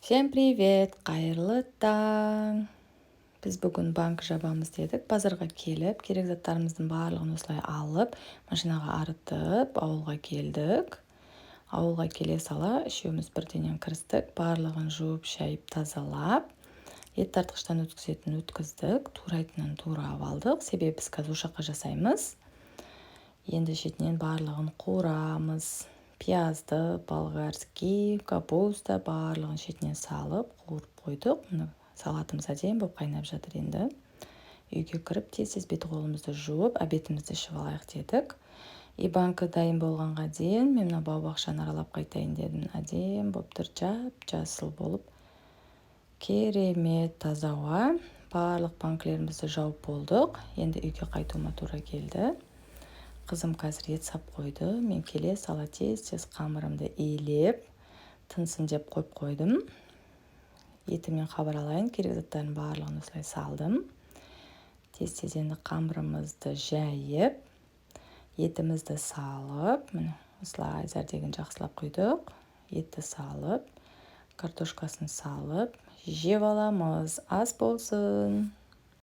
Всем привет, қайырлы таң. Біз бүгін банк жабамыз дедік. Базарға келіп, керек заттарымыздың барлығын осылай алып, машинаға арытып, ауылға келдік. Ауылға келе сала, үшеуміз бірденен кірістік. Барлығын жуып, шайып, тазалап, ет тартқыштан өткізетін өткіздік. Турайтынын турап алдық. Себебі біз қазір ошаққа жасаймыз. Енді шетінен барлығын қуырамыз. Пиязды, болгарский, капуста барлығын шетінен салып, қуырып қойдық. Салатымыз әдемі болып қайнап жатыр енді. Үйге кіріп, тез беті қолымызды жуып, обедімізді ішіп алайық дедік. Банкі дайын болғанға дейін мен мына бау-бақшаны аралап қайтайын дедім. Әдемі болып тұр, жап-жасыл болып. Керемет таза ауа. Барлық банкілерімізді жауып болдық. Енді үйге қайтуыма тура келді. Қызым қазір ет сап қойды. Мен келе сала тез қамырымды илеп, тынсын деп қойып қойдым. Етімен хабар алайын, керек заттардың барлығын осылай салдым. Тез енді қамырымызды жайып, етімізді салып, осылай зәрдегін жақсылап құйдық. Етті салып, картошкасын салып, жеп аламыз. Ас болсын.